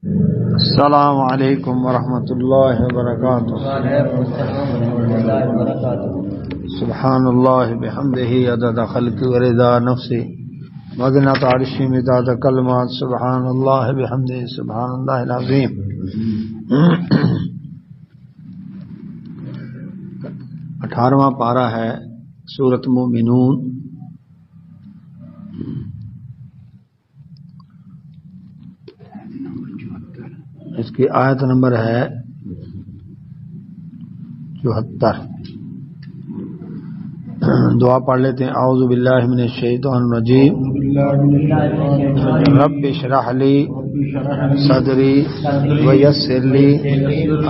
السلام علیکم ورحمۃ اللہ وبرکاتہ. سبحان اللہ بحمدہ عدد خلق ورضا نفسی وزنۃ عرشی مداد کلمات. سبحان اللہ بحمدہ سبحان اللہ العظیم. 18واں پارہ ہے سورۃ مومنون. اس کی آیت نمبر ہے 74. دعا پڑھ لیتے ہیں. اعوذ باللہ من الشیطان الرجیم. رب اشرح لی صدری ویسر لی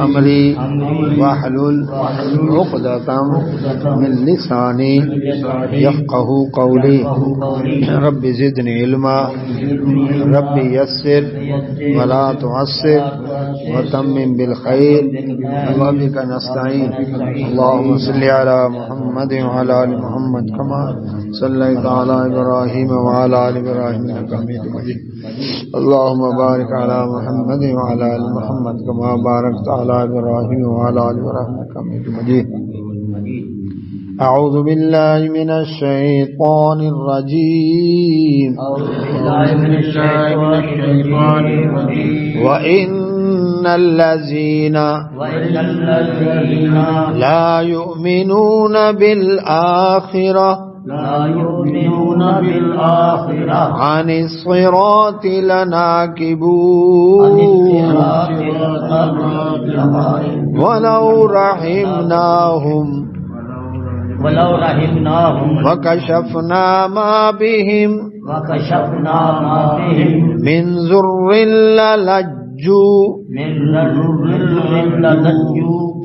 امری واحلل عقدۃ من لسانی یفقہوا قولی. رب زدنی علما رب یسر ولا تعسر وتمم بالخیر وبک نستعین. اللهم صل علی محمد وعلی آل محمد كما صليت على إبراهيم وعلى آل إبراهيم إنك حميد مجيد. اللهم بارك على محمد وعلى آل محمد كما باركت على إبراهيم وعلى آل إبراهيم إنك حميد مجيد. أعوذ بالله من الشيطان الرجيم. وإن الذين لا يؤمنون بالآخرة عن الصراط لناكبون ولو رحمناهم وكشفنا ما بهم من ضر للجوا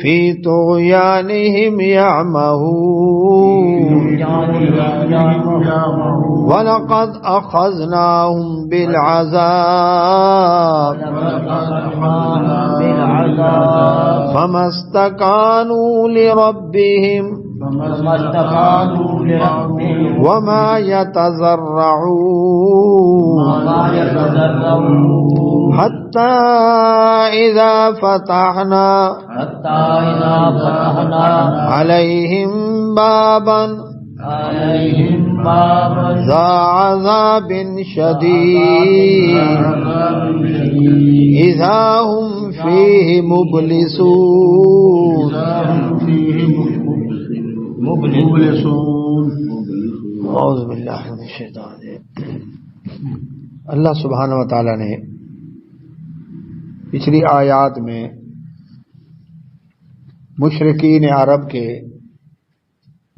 في طغيانهم يعمهون ولقد أخذناهم بالعذاب فما استكانوا لربهم وما يتضرعون حتى إذا فتحنا عليهم بابا ذا عذاب شديد إذا هم فيه مبلسون. اعوذ باللہ من الشیطان. اللہ سبحانہ و تعالی نے پچھلی آیات میں مشرکین عرب کے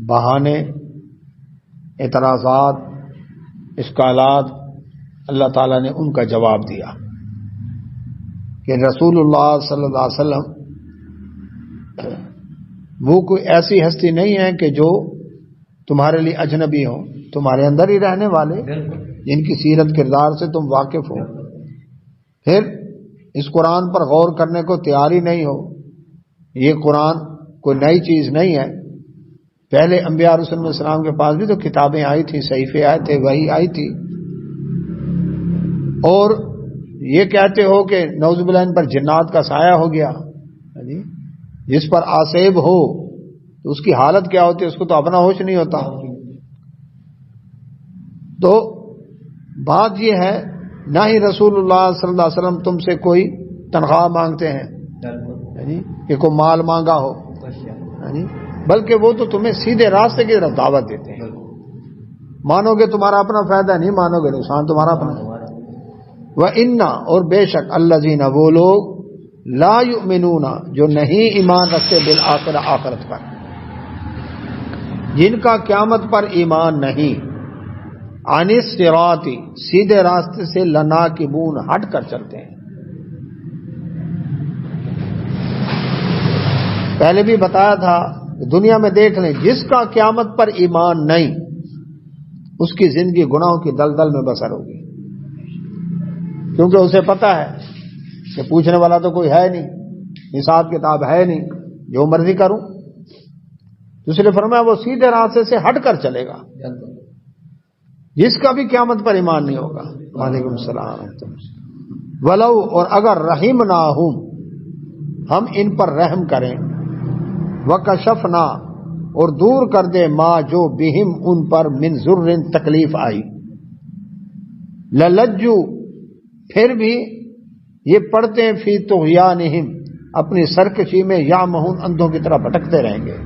بہانے، اعتراضات، اشکالات، اللہ تعالیٰ نے ان کا جواب دیا کہ رسول اللہ صلی اللہ علیہ وسلم وہ کوئی ایسی ہستی نہیں ہے کہ جو تمہارے لیے اجنبی ہو، تمہارے اندر ہی رہنے والے جن کی سیرت کردار سے تم واقف ہو، پھر اس قرآن پر غور کرنے کو تیار ہی نہیں ہو. یہ قرآن کوئی نئی چیز نہیں ہے. پہلے انبیاء رسول اللہ علیہ السلام کے پاس بھی تو کتابیں آئی تھیں، صحیفے آئے تھے، وحی آئی تھی. اور یہ کہتے ہو کہ نعوذ باللہ ان پر جنات کا سایہ ہو گیا، جس پر آصیب ہو تو اس کی حالت کیا ہوتی ہے، اس کو تو اپنا ہوش نہیں ہوتا. تو بات یہ ہے نہ ہی رسول اللہ صلی اللہ علیہ وسلم تم سے کوئی تنخواہ مانگتے ہیں کہ کوئی مال مانگا ہو، بلکہ وہ تو تمہیں سیدھے راستے کی طرف دعوت دیتے ہیں. مانو گے تمہارا اپنا فائدہ، نہیں مانو گے نقصان تمہارا اپنا. وَإِنَّ اور بے شک الَّذِينَ وہ لوگ لا یؤمنون جو نہیں ایمان رکھتے بالآخرہ آخرت پر، جن کا قیامت پر ایمان نہیں، عن الصراط سیدھے راستے سے لناکبون ہٹ کر چلتے ہیں. پہلے بھی بتایا تھا کہ دنیا میں دیکھ لیں جس کا قیامت پر ایمان نہیں اس کی زندگی گناہوں کی دلدل میں بسر ہوگی، کیونکہ اسے پتہ ہے کہ پوچھنے والا تو کوئی ہے نہیں، حساب کتاب ہے نہیں، جو مرضی کروں. اس لیے فرمایا وہ سیدھے راستے سے ہٹ کر چلے گا جس کا بھی قیامت پر ایمان نہیں ہوگا. وعلیکم السلام. ولو اور اگر رحمناہم ہم ان پر رحم کریں، وکشفنا اور دور کر دے ما جو بہم ان پر من ضر تکلیف آئی، للجو پھر بھی یہ پڑھتے ہیں فی طغیانہم اپنی سرکشی میں، یعمہون اندھوں کی طرح بھٹکتے رہیں گے۔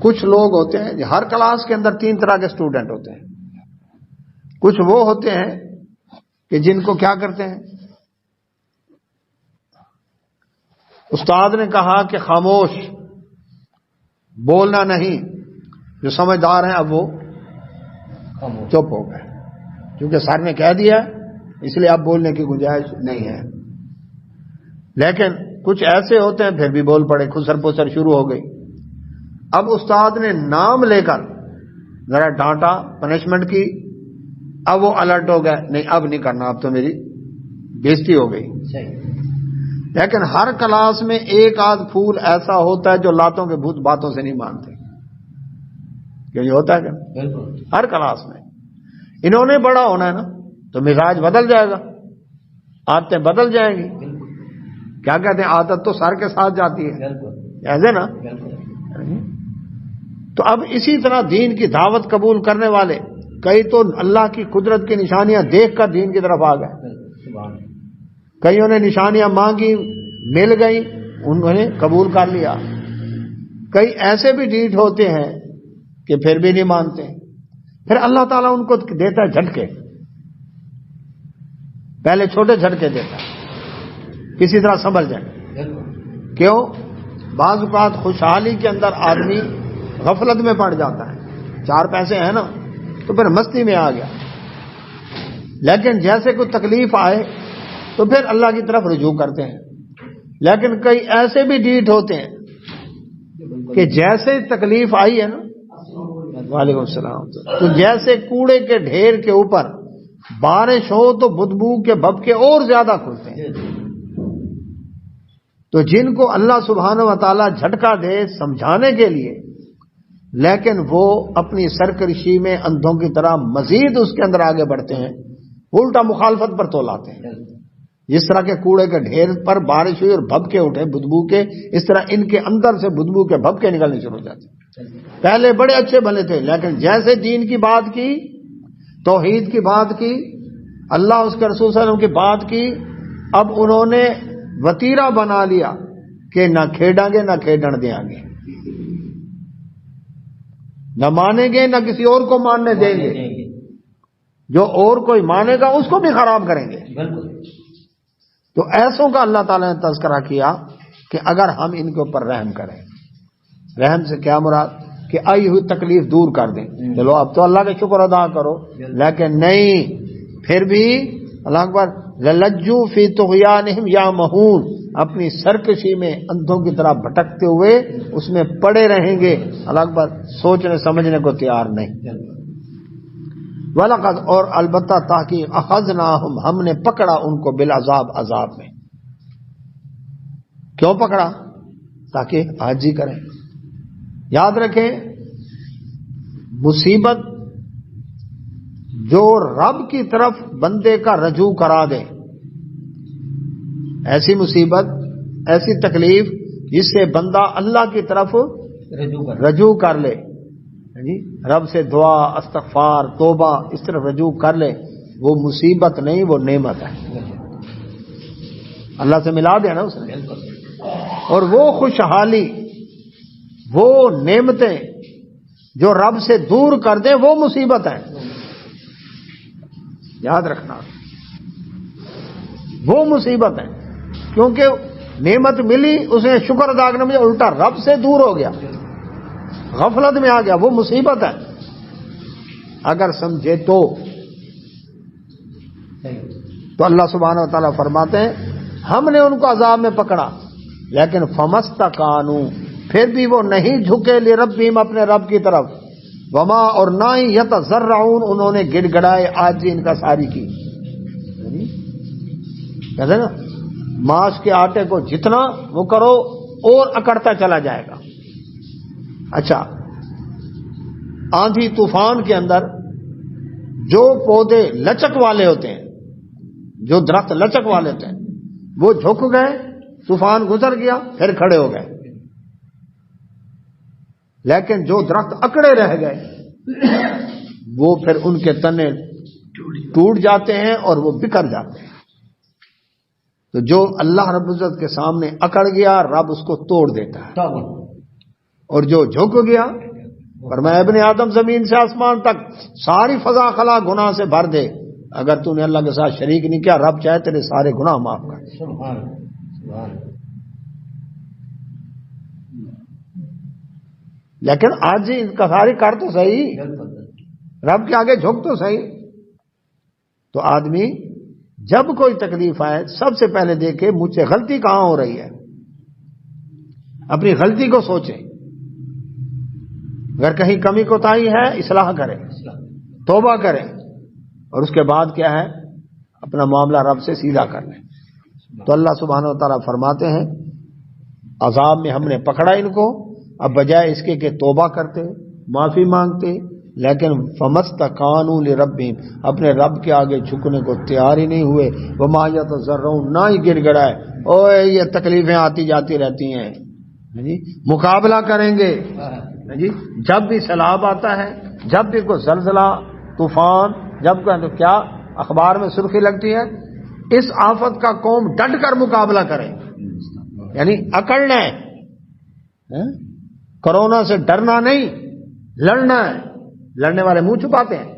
کچھ لوگ ہوتے ہیں، ہر کلاس کے اندر 3 طرح کے اسٹوڈنٹ ہوتے ہیں۔ کچھ وہ ہوتے ہیں کہ جن کو کیا کرتے ہیں، استاد نے کہا کہ خاموش، بولنا نہیں، جو سمجھدار ہیں اب وہ چپ ہو گئے، کیونکہ سر نے کہہ دیا اس لیے اب بولنے کی گنجائش نہیں ہے۔ لیکن کچھ ایسے ہوتے ہیں پھر بھی بول پڑے، خسر پسر شروع ہو گئی۔ اب استاد نے نام لے کر ذرا ڈانٹا، پنشمنٹ کی، اب وہ الرٹ ہو گئے، نہیں اب نہیں کرنا، اب تو میری بےزتی ہو گئی۔ لیکن ہر کلاس میں ایک آدھ پھول ایسا ہوتا ہے جو لاتوں کے بھوت باتوں سے نہیں مانتے، کیوں یہ ہوتا ہے کیا؟ ہر کلاس میں انہوں نے بڑا ہونا ہے نا، تو مزاج بدل جائے گا، عادتیں بدل جائیں گی۔ کیا کہتے ہیں، عادت تو سر کے ساتھ جاتی ہے، ایسے نا۔ تو اب اسی طرح دین کی دعوت قبول کرنے والے کئی تو اللہ کی قدرت کی نشانیاں دیکھ کر دین کی طرف آ گئے، کئیوں نے نشانیاں مانگی، مل گئی، انہوں نے قبول کر لیا۔ کئی ایسے بھی ڈیٹ ہوتے ہیں کہ پھر بھی نہیں مانتے، پھر اللہ تعالیٰ ان کو دیتا ہے جھٹکے، پہلے چھوٹے جھٹکے دیتا ہے، کسی طرح سنبھل جائے۔ کیوں؟ بعض اوقات خوشحالی کے اندر آدمی غفلت میں پڑ جاتا ہے، 4 پیسے ہیں نا تو پھر مستی میں آ گیا، لیکن جیسے کوئی تکلیف آئے تو پھر اللہ کی طرف رجوع کرتے ہیں۔ لیکن کئی ایسے بھی ڈیٹ ہوتے ہیں کہ جیسے تکلیف آئی ہے نا، وعلیکم السلام، تو جیسے کوڑے کے ڈھیر کے اوپر بارش ہو تو بدبو کے بھبکے اور زیادہ کھلتے ہیں۔ تو جن کو اللہ سبحانہ و تعالیٰ جھٹکا دے سمجھانے کے لیے، لیکن وہ اپنی سرکشی میں اندھوں کی طرح مزید اس کے اندر آگے بڑھتے ہیں، الٹا مخالفت پر تولاتے ہیں۔ جس طرح کے کوڑے کے ڈھیر پر بارش ہوئی اور بھبکے اٹھے بدبو کے، اس طرح ان کے اندر سے بدبو کے بھبکے نکلنے شروع ہو جاتے۔ پہلے بڑے اچھے بنے تھے، لیکن جیسے دین کی بات کی، توحید کی بات کی، اللہ اس کے رسول صلی اللہ علیہ وسلم کی بات کی، اب انہوں نے وتیرہ بنا لیا کہ نہ کھیڑیں گے نہ کھیڑن دیں گے، نہ مانیں گے نہ کسی اور کو ماننے دیں گے، جو اور کوئی مانے گا اس کو بھی خراب کریں گے۔ تو ایسوں کا اللہ تعالیٰ نے تذکرہ کیا کہ اگر ہم ان کے اوپر رحم کریں، رحم سے کیا مراد کہ آئی ہوئی تکلیف دور کر دیں، چلو اب تو اللہ کا شکر ادا کرو، لیکن نہیں، پھر بھی اللہ اکبر، للجو فی طغیانہم یعمہون، اپنی سرکشی میں اندھوں کی طرح بھٹکتے ہوئے اس میں پڑے رہیں گے، اللہ اکبر، سوچنے سمجھنے کو تیار نہیں۔ وَلَقَدْ اور البتہ تحقیق اخذناہم ہم نے پکڑا ان کو بالعذاب، عذاب میں۔ کیوں پکڑا؟ تاکہ عاجزی کریں۔ یاد رکھیں، مصیبت جو رب کی طرف بندے کا رجوع کرا دے، ایسی مصیبت، ایسی تکلیف جس سے بندہ اللہ کی طرف رجوع کر لے، رب سے دعا، استغفار، توبہ، اس طرف رجوع کر لے، وہ مصیبت نہیں، وہ نعمت ہے۔ اللہ سے ملا دیا نا اس نے، اور وہ خوشحالی، وہ نعمتیں جو رب سے دور کر دیں وہ مصیبت ہے۔ یاد رکھنا، وہ مصیبت ہے، کیونکہ نعمت ملی، اس نے شکر ادا کرنے میں الٹا رب سے دور ہو گیا، غفلت میں آ گیا، وہ مصیبت ہے۔ اگر سمجھے تو اللہ سبحانہ و تعالیٰ فرماتے ہیں ہم نے ان کو عذاب میں پکڑا، لیکن فمستقانوا، پھر بھی وہ نہیں جھکے لربہم، اپنے رب کی طرف، وما اور نہ ہی یتضرعون، انہوں نے گڑ گڑائے عاجزی ان کا ساری کی۔ کہتے ہیں نا، ماش کے آٹے کو جتنا وہ کرو اور اکڑتا چلا جائے گا۔ اچھا، آندھی طوفان کے اندر جو پودے لچک والے ہوتے ہیں جو درخت لچک والے تھے وہ جھک گئے، طوفان گزر گیا، پھر کھڑے ہو گئے، لیکن جو درخت اکڑے رہ گئے وہ پھر ان کے تنے ٹوٹ جاتے ہیں اور وہ بکھر جاتے ہیں۔ تو جو اللہ رب العزت کے سامنے اکڑ گیا رب اس کو توڑ دیتا ہے، اور جو جھک گیا، فرمایا ابن آدم زمین سے آسمان تک ساری فضا خلا گناہ سے بھر دے، اگر تو نے اللہ کے ساتھ شریک نہیں کیا رب چاہے تیرے سارے گناہ معاف کر دے۔ لیکن آج جی ان کا ساری کر تو صحیح، رب کے آگے جھک تو صحیح۔ تو آدمی جب کوئی تکلیف آئے سب سے پہلے دیکھے مجھ سے غلطی کہاں ہو رہی ہے، اپنی غلطی کو سوچے، اگر کہیں کمی کوتاہی ہے اصلاح کرے، توبہ کرے، اور اس کے بعد کیا ہے اپنا معاملہ رب سے سیدھا کر لیں۔ تو اللہ سبحانہ و تعالیٰ فرماتے ہیں عذاب میں ہم نے پکڑا ان کو، اب بجائے اس کے کہ توبہ کرتے، معافی مانگتے، لیکن فمستکانوا لربہم، اپنے رب کے آگے جھکنے کو تیار ہی نہیں ہوئے، وما یتضرعون، نہ ہی گڑ گڑائے اوے یہ تکلیفیں آتی جاتی رہتی ہیں، جی مقابلہ کریں گے، جی جب بھی سیلاب آتا ہے، جب بھی کوئی زلزلہ طوفان، جب کوئی تو کیا اخبار میں سرخی لگتی ہے، اس آفت کا قوم ڈٹ کر مقابلہ کرے، یعنی اکڑنا ہے، کرونا سے ڈرنا نہیں، لڑنا ہے۔ لڑنے والے منہ چھپاتے ہیں،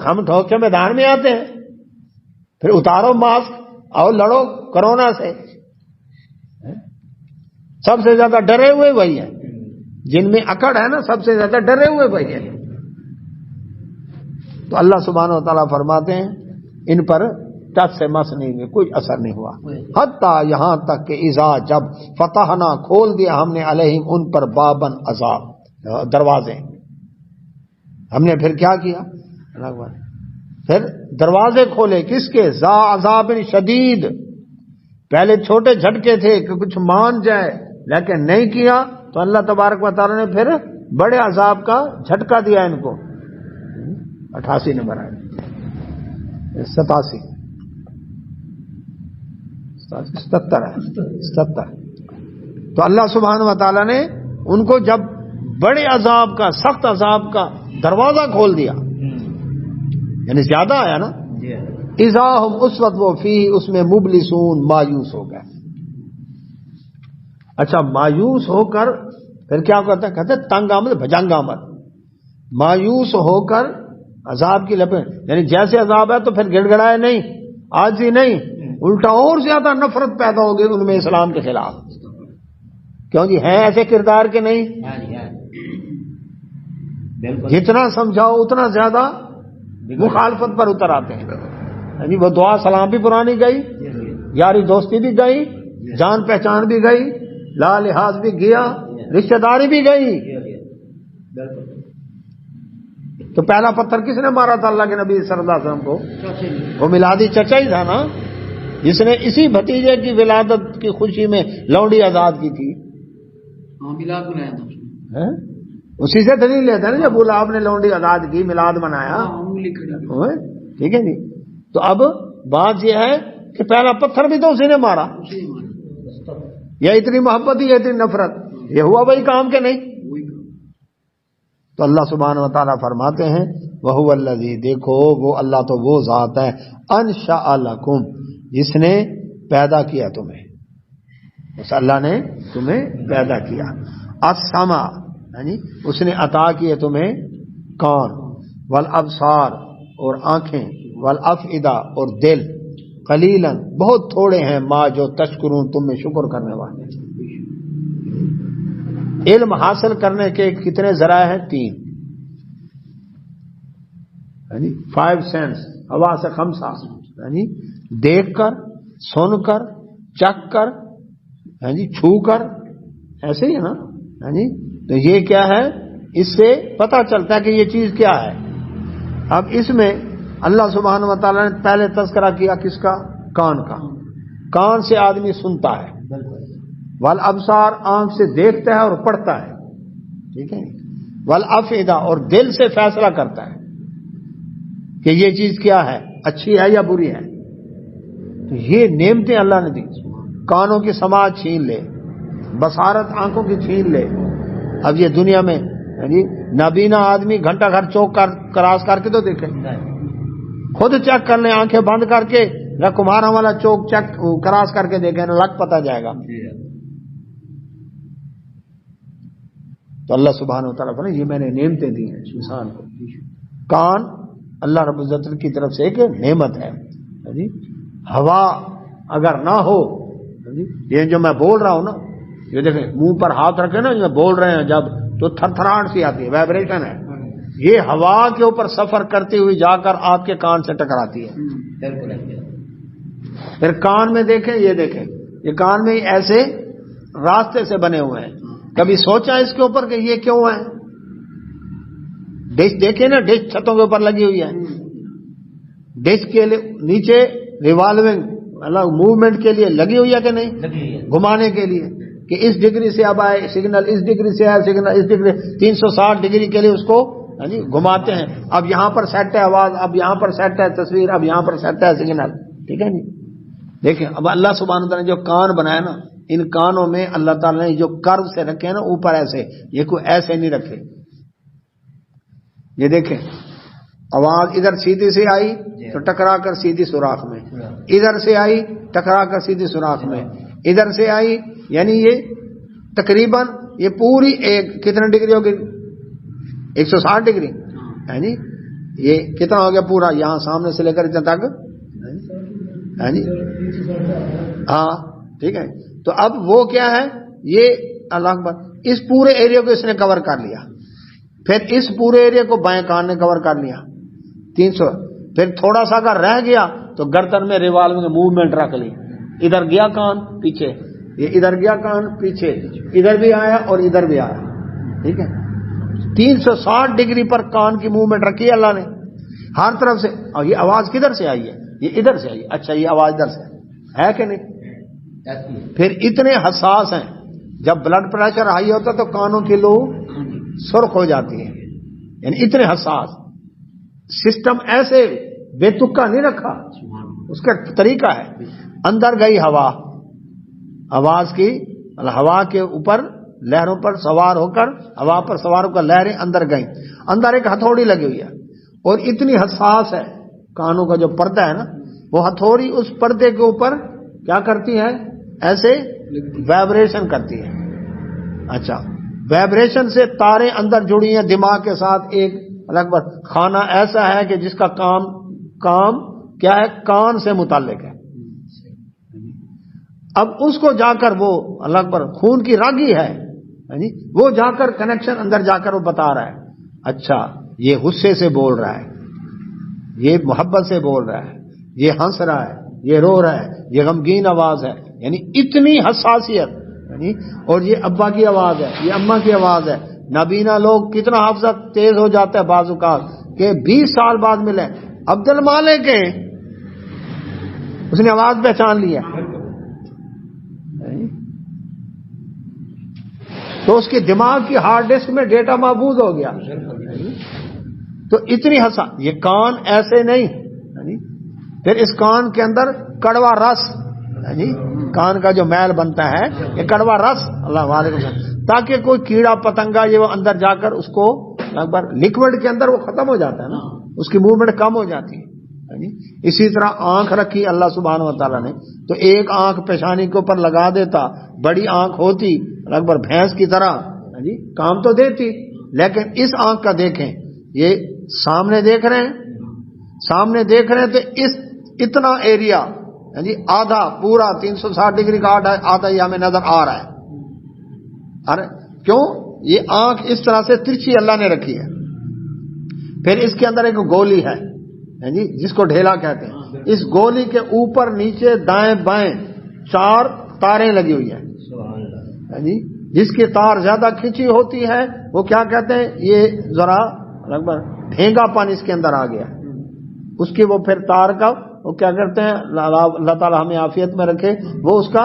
ہم ٹھوک کے میدان میں آتے ہیں، پھر اتارو ماسک اور لڑو کرونا سے۔ سب سے زیادہ ڈرے ہوئے وہی ہیں، جن میں اکڑ ہے نا سب سے زیادہ ڈرے ہوئے وہی ہیں۔ تو اللہ سبحانہ و تعالیٰ فرماتے ہیں ان پر ٹچ سے مس نہیں ہوئے، کوئی اثر نہیں ہوا، حتیٰ یہاں تک کہ اذا جب فتحنا کھول دیا ہم نے علیہم ان پر بابن عذاب، دروازے، ہم نے پھر کیا کیا، پھر دروازے کھولے کس کے، ذا عذاب شدید، پہلے چھوٹے جھٹکے تھے کہ کچھ مان جائے لیکن نہیں کیا، تو اللہ تبارک و تعالیٰ نے پھر بڑے عذاب کا جھٹکا دیا ان کو۔ 88 نمبر ہے، 87 77 ہے، 77۔ تو اللہ سبحانہ و تعالیٰ نے ان کو جب بڑے عذاب کا، سخت عذاب کا دروازہ کھول دیا، یعنی زیادہ آیا نا، اذا ہم اس وقت وہ فی اس میں مبلسون، مایوس ہو گئے۔ اچھا مایوس ہو کر پھر کیا کرتا ہے، کہتے تنگ آمد بھجنگ آمد، مایوس ہو کر عذاب کی لپٹ، یعنی جیسے عذاب ہے تو پھر گڑ گڑائے نہیں، عاجزی نہیں، الٹا اور زیادہ نفرت پیدا ہوگی ان میں اسلام کے خلاف۔ کیوں جی ہیں ایسے کردار کے نہیں، جتنا سمجھاؤ اتنا زیادہ مخالفت پر اتر آتے ہیں، یعنی وہ دعا سلام بھی پرانی گئی، یاری دوستی بھی گئی، جان پہچان بھی گئی، لا لحاظ بھی گیا، رشتہ داری بھی گئی۔ تو پہلا پتھر کس نے مارا تھا اللہ کے نبی صلی اللہ علیہ وسلم کو؟ وہ میلادی چچا ہی تھا نا، جس نے اسی بھتیجے کی ولادت کی خوشی میں لونڈی آزاد کی تھی، میلاد منایا تھا، اسی سے دلیل لیتا ہے نا، جب آپ نے لونڈی آزاد کی میلاد منایا، ٹھیک ہے جی۔ تو اب بات یہ ہے کہ پہلا پتھر بھی تو اسی نے مارا، یا اتنی محبت ہی اتنی نفرت، یہ ہوا وہی کام کے نہیں۔ تو اللہ سبحانہ و تعالیٰ فرماتے ہیں وَهُوَ الَّذِي، دیکھو وہ اللہ تو وہ ذات ہے، أَنشَأَ لَكُمْ، جس نے پیدا کیا تمہیں، اس اللہ نے تمہیں پیدا کیا، السَّمْعَ، یعنی اس نے عطا کیے تمہیں کان، والابصار اور آنکھیں، والافئدہ اور دل، قلیلاً بہت تھوڑے ہیں ما جو تشکرون تم میں شکر کرنے والے۔ علم حاصل کرنے کے کتنے ذرائع ہیں؟ 3، یعنی 5 سینس، حواس 5، یعنی دیکھ کر، سن کر، چکھ کر، یعنی چھو کر، ایسے ہی ہے نا، یعنی تو یہ کیا ہے، اس سے پتہ چلتا ہے کہ یہ چیز کیا ہے۔ اب اس میں اللہ سبحانہ و تعالیٰ نے پہلے تذکرہ کیا کس کا؟ کان کا، کان سے آدمی سنتا ہے، والابصار آنکھ سے دیکھتا ہے اور پڑھتا ہے، ٹھیک ہے، والافئدہ اور دل سے فیصلہ کرتا ہے، کہ یہ چیز کیا ہے، اچھی ہے یا بری ہے. تو یہ نعمتیں اللہ نے دی. کانوں کی سماعت چھین لے، بصارت آنکھوں کی چھین لے. اب یہ دنیا میں نابینا آدمی گھنٹہ گھر چوک کراس کر کے تو دیکھیں، خود چیک کر لیں، آنکھیں بند کر کے کمہارا والا چوک چیک کراس کر کے دیکھیں، لگ پتہ جائے گا. تو اللہ سبحانہ وتعالیٰ نے یہ میں نے نعمتیں دی ہیں انسان کو. کان اللہ رب العزت کی طرف سے ایک نعمت ہے. ہوا اگر نہ ہو، یہ جو میں بول رہا ہوں نا، یہ دیکھیں منہ پر ہاتھ رکھے نا، جو بول رہے ہیں جب تو تھر تھراہٹ سی آتی ہے، وائبریشن ہے. یہ ہوا کے اوپر سفر کرتی ہوئی جا کر آپ کے کان سے ٹکراتی ہے. پھر کان میں دیکھیں، یہ دیکھیں یہ کان میں ایسے راستے سے بنے ہوئے ہیں. کبھی سوچا اس کے اوپر کہ یہ کیوں ہے؟ ڈش دیکھیں نا، ڈش چھتوں کے اوپر لگی ہوئی ہے. ڈش کے نیچے ریوالونگ موومنٹ کے لیے لگی ہوئی ہے کہ نہیں؟ گھمانے کے لیے کہ اس ڈگری سے اب آئے سگنل، اس ڈگری سے آئے سگنل، اس ڈگری 360 ڈگری کے لیے اس کو گھماتے ہیں. اب یہاں پر سیٹ ہے آواز، اب یہاں پر سیٹ ہے تصویر، اب یہاں پر سیٹ ہے سگنل. ٹھیک ہے جی. دیکھیں اب اللہ سبحانہ وتعالیٰ نے جو کان بنایا نا، ان کانوں میں اللہ تعالیٰ نے جو کرو سے رکھے ہیں نا اوپر ایسے، یہ کوئی ایسے نہیں رکھے. یہ دیکھیں آواز ادھر سیدھی سے آئی تو ٹکرا کر سیدھی سوراخ میں، ادھر سے آئی ٹکرا کر سیدھی سوراخ میں، ادھر سے آئی، یعنی یہ تقریباً یہ پوری ایک کتنے ڈگری ہوگی؟ 160 ڈگری. یعنی یہ کتنا ہو گیا پورا یہاں سامنے سے لے کر اتنے تک؟ ہاں ٹھیک ہے. تو اب وہ کیا ہے، یہ اللہ اکبر، اس پورے ایریا کو اس نے کور کر لیا. پھر اس پورے ایریا کو بائیں کان نے کور کر لیا 300. پھر تھوڑا سا اگر رہ گیا تو گردن میں ریوالونگ موومنٹ رکھ لی. ادھر گیا کان پیچھے، یہ ادھر گیا کان پیچھے، ادھر بھی آیا اور ادھر بھی آیا. ٹھیک ہے. 360 ڈگری پر کان کی موومنٹ رکھی ہے اللہ نے ہر طرف سے. اور یہ آواز کدھر سے آئی ہے؟ یہ ادھر سے آئی ہے. اچھا یہ آواز ادھر سے ہے کہ نہیں؟ پھر اتنے حساس ہیں، جب بلڈ پریشر ہائی ہوتا تو کانوں کی لو سرخ ہو جاتی ہے. یعنی اتنے حساس سسٹم، ایسے بے تکا نہیں رکھا، اس کا طریقہ ہے. اندر گئی ہوا، آواز کی ہوا کے اوپر لہروں پر سوار ہو کر، ہوا پر سوار ہو کر لہریں اندر گئیں. اندر ایک ہتھوڑی لگی ہوئی ہے اور اتنی حساس ہے کانوں کا جو پردہ ہے نا، وہ ہتھوڑی اس پردے کے اوپر کیا کرتی ہے؟ ایسے وائبریشن کرتی ہے. اچھا وائبریشن سے تاریں اندر جڑی ہیں دماغ کے ساتھ. ایک لگ بھگ خانہ ایسا ہے کہ جس کا کام کیا ہے؟ کان سے متعلق ہے. اب اس کو جا کر وہ اللہ اکبر خون کی راگی ہے، وہ جا کر کنیکشن اندر جا کر وہ بتا رہا ہے اچھا یہ غصے سے بول رہا ہے، یہ محبت سے بول رہا ہے، یہ ہنس رہا ہے، یہ رو رہا ہے، یہ غمگین آواز ہے. یعنی اتنی حساسیت. اور یہ ابا کی آواز ہے، یہ اماں کی آواز ہے. نابینا لوگ کتنا حافظہ تیز ہو جاتا ہے بعض اوقات کہ 20 سال بعد ملے عبد المالک کے، اس نے آواز پہچان لی ہے. تو اس کے دماغ کی ہارڈ ڈسک میں ڈیٹا محفوظ ہو گیا. تو اتنی یہ کان ایسے نہیں. پھر اس کان کے اندر کڑوا رس، کان کا جو میل بنتا ہے یہ کڑوا رس، اللہ علیکم، تاکہ کوئی کیڑا پتنگا یہ وہ اندر جا کر اس کو لکوڈ کے اندر وہ ختم ہو جاتا ہے نا، اس کی موومنٹ کم ہو جاتی ہے. اسی طرح آنکھ رکھی اللہ سبحانہ و تعالیٰ نے، تو ایک آنکھ پیشانی کے اوپر لگا دیتا، بڑی آنکھ ہوتی لگ بھگ بھینس کی طرح کام تو دیتی. لیکن اس آنکھ کا دیکھیں، یہ سامنے دیکھ رہے ہیں، سامنے دیکھ رہے ہیں تو اس اتنا ایریا آدھا پورا 360 ڈگری کا آدھا یہ ہمیں نظر آ رہا ہے. ارے کیوں؟ یہ آنکھ اس طرح سے ترچھی اللہ نے رکھی ہے. پھر اس کے اندر ایک گولی ہے جس کو ڈھیلا کہتے ہیں. اس گولی کے اوپر نیچے دائیں بائیں 4 تاریں لگی ہوئی ہیں. جس کی تار زیادہ کھینچی ہوتی ہے وہ کیا کہتے ہیں، یہ ذرا لگ بھگ ڈھینگا پانی اس کے اندر آ گیا، اس کی وہ پھر تار کا وہ کیا کرتے ہیں، اللہ تعالیٰ ہمیں عافیت میں رکھے، وہ اس کا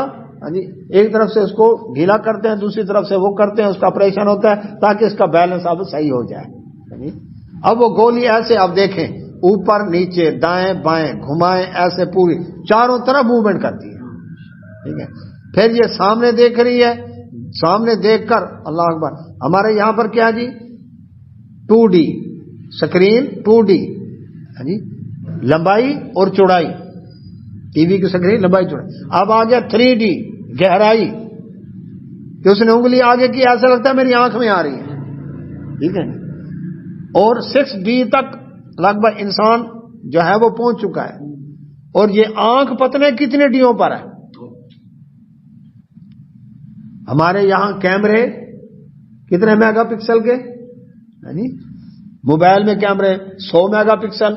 ایک طرف سے اس کو ڈھیلا کرتے ہیں، دوسری طرف سے وہ کرتے ہیں، اس کا آپریشن ہوتا ہے تاکہ اس کا بیلنس اب صحیح ہو جائے. اب وہ گولی ایسے آپ دیکھیں اوپر نیچے دائیں بائیں گھمائیں ایسے پوری چاروں طرف موومنٹ کرتی ہے. ٹھیک ہے. پھر یہ سامنے دیکھ رہی ہے, سامنے دیکھ کر اللہ اکبر. ہمارے یہاں پر کیا جی 2D سکرین 2D جی لمبائی اور چوڑائی, ٹی وی کی سکرین لمبائی چوڑائی. اب آ گیا 3D گہرائی کہ اس نے انگلی آگے کی ایسا لگتا ہے میری آنکھ میں آ رہی ہے. ٹھیک ہے. اور 6D تک لگ بھگ انسان جو ہے وہ پہنچ چکا ہے. اور یہ آنکھ پتنے کتنے ڈیوں پر ہے. ہمارے یہاں کیمرے کتنے میگا پکسل کے, موبائل میں کیمرے 100 میگا پکسل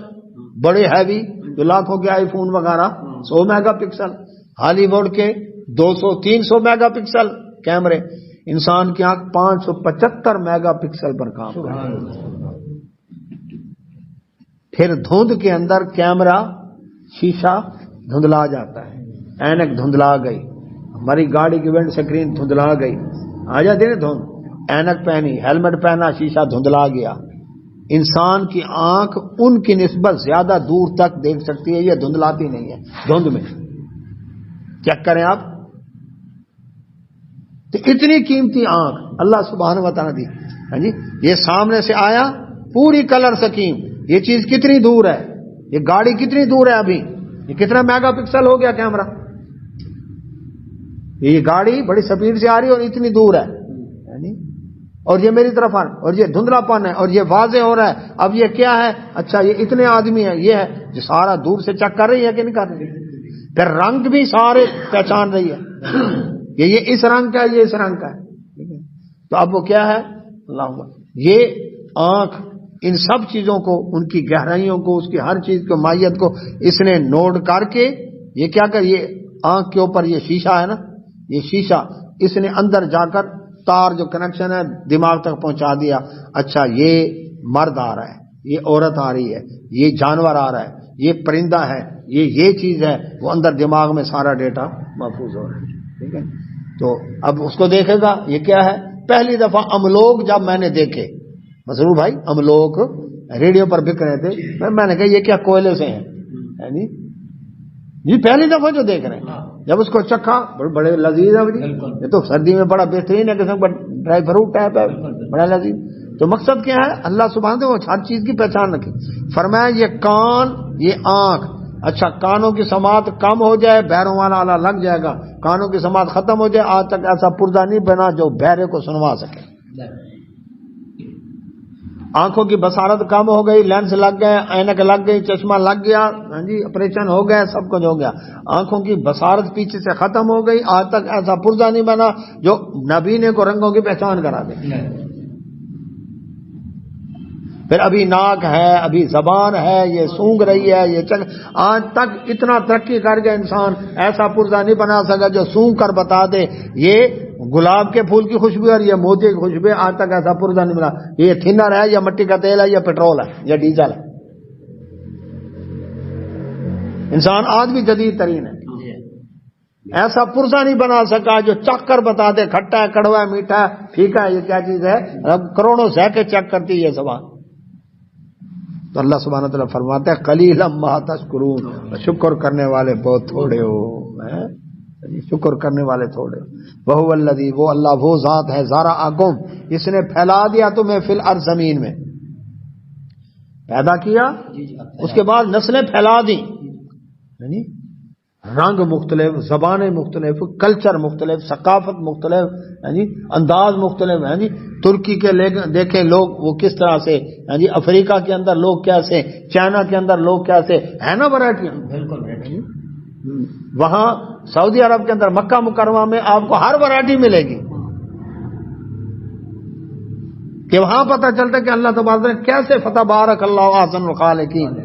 بڑے ہیوی جو لاکھوں کے آئی فون وغیرہ 100 میگا پکسل. ہالی ووڈ کے 200-300 میگا پکسل کیمرے. انسان کی آنکھ 575 میگا پکسل پر کام کرتی ہے. پھر دھند کے اندر کیمرہ شیشہ دھندلا جاتا ہے, اینک دھندلا گئی, ہماری گاڑی کی ونڈ سکرین دھندلا گئی, آ جاتی نا دھند. اینک پہنی, ہیلمٹ پہنا, شیشہ دھندلا گیا. انسان کی آنکھ ان کی نسبت زیادہ دور تک دیکھ سکتی ہے, یہ دھندلاتی نہیں ہے دھند میں. چیک کریں آپ, تو اتنی قیمتی آنکھ اللہ سبحانہ و تعالیٰ دی. ہاں جی, یہ سامنے سے آیا پوری کلر سکیم. یہ چیز کتنی دور ہے, یہ گاڑی کتنی دور ہے, ابھی یہ کتنا میگا پکسل ہو گیا کیمرہ. یہ گاڑی بڑی سپیڈ سے آ رہی ہے اور اتنی دور ہے, اور یہ میری طرف آ رہا ہے, اور یہ دھندلا پن ہے, اور یہ واضح ہو رہا ہے. اب یہ کیا ہے, اچھا یہ اتنے آدمی ہیں, یہ ہے جو سارا دور سے چیک کر رہی ہے کہ نہیں کر رہی. پھر رنگ بھی سارے پہچان رہی ہے, یہ اس رنگ کا ہے, یہ اس رنگ کا ہے. تو اب وہ کیا ہے اللہ, یہ آنکھ ان سب چیزوں کو, ان کی گہرائیوں کو, اس کی ہر چیز کو, ماہیت کو اس نے نوٹ کر کے یہ کیا کر, یہ آنکھ کے اوپر یہ شیشہ ہے نا, یہ شیشہ اس نے اندر جا کر تار جو کنیکشن ہے دماغ تک پہنچا دیا. اچھا یہ مرد آ رہا ہے, یہ عورت آ رہی ہے, یہ جانور آ رہا ہے, یہ پرندہ ہے, یہ چیز ہے, وہ اندر دماغ میں سارا ڈیٹا محفوظ ہو رہا ہے. ٹھیک ہے. تو اب اس کو دیکھے گا یہ کیا ہے. پہلی دفعہ املوک جب میں نے دیکھے, مسرور بھائی املوک ریڈیو پر بک رہے تھے, میں نے کہا یہ کیا کوئلے سے ہیں جی, پہلی دفعہ جو دیکھ رہے ہیں. جب اس کو چکھا بڑے لذیذ ہے, یہ تو سردی میں بڑا بہترین ہے, قسم کا ڈرائی فروٹ ٹائپ ہے, بڑا لذیذ. تو مقصد کیا ہے, اللہ سبحانہ وہ ہر چیز کی پہچان رکھے. فرمایا یہ کان, یہ آنکھ, اچھا کانوں کی سماعت کم ہو جائے بہروں والا آلہ لگ جائے گا, کانوں کی سماعت ختم ہو جائے, آج تک ایسا پردہ نہیں بنا جو بہرے کو سنوا سکے. آنکھوں کی بصارت کم ہو گئی, لینس لگ گئے, اینک لگ گئی, چشمہ لگ گیا, ہاں جی آپریشن ہو گیا, سب کچھ ہو گیا. آنکھوں کی بصارت پیچھے سے ختم ہو گئی, آج تک ایسا پرزہ نہیں بنا جو نبینے کو رنگوں کی پہچان کرا دے. پھر ابھی ناک ہے, ابھی زبان ہے, یہ سونگ رہی ہے, یہ چل, آج تک اتنا ترقی کر گیا انسان, ایسا پرزہ نہیں بنا سکا جو سونگ کر بتا دے یہ گلاب کے پھول کی خوشبو اور یہ موتی کی خوشبو. آج تک ایسا پرزہ نہیں ملا. یہ تھنر ہے یا مٹی کا تیل ہے یا پیٹرول ہے یا ڈیزل ہے. انسان آج بھی جدید ترین ہے, ایسا پرزہ نہیں بنا سکا جو چکھ کر بتا دے کھٹا ہے, کڑوا ہے, میٹھا ہے, پھیکا ہے, یہ کیا چیز ہے. اب کروڑوں ذائقے چیک کرتی ہے زبان. تو اللہ سبحانہ تعالیٰ فرماتے ہیں قلیلا ما تشکرون, شکر کرنے والے بہت تھوڑے ہو, شکر کرنے والے تھوڑے. وہو الذی, وہ اللہ وہ ذات ہے, ذرأکم, اس نے پھیلا دیا تمہیں, فی الارض زمین میں پیدا کیا, اس کے بعد نسلیں پھیلا دی, یعنی رنگ مختلف, زبانیں مختلف, کلچر مختلف, ثقافت مختلف, انداز مختلف. ترکی کے دیکھیں لوگ وہ کس طرح سے, افریقہ کے اندر لوگ کیسے, چائنا کے اندر لوگ کیسے, ہے نا ورائٹیاں. وہاں سعودی عرب کے اندر مکہ مکرمہ میں آپ کو ہر ورائٹی ملے گی, کہ وہاں پتہ چلتا ہے کہ اللہ تبارک نے کیسے فتح بارک اللہ احسن الخالقین.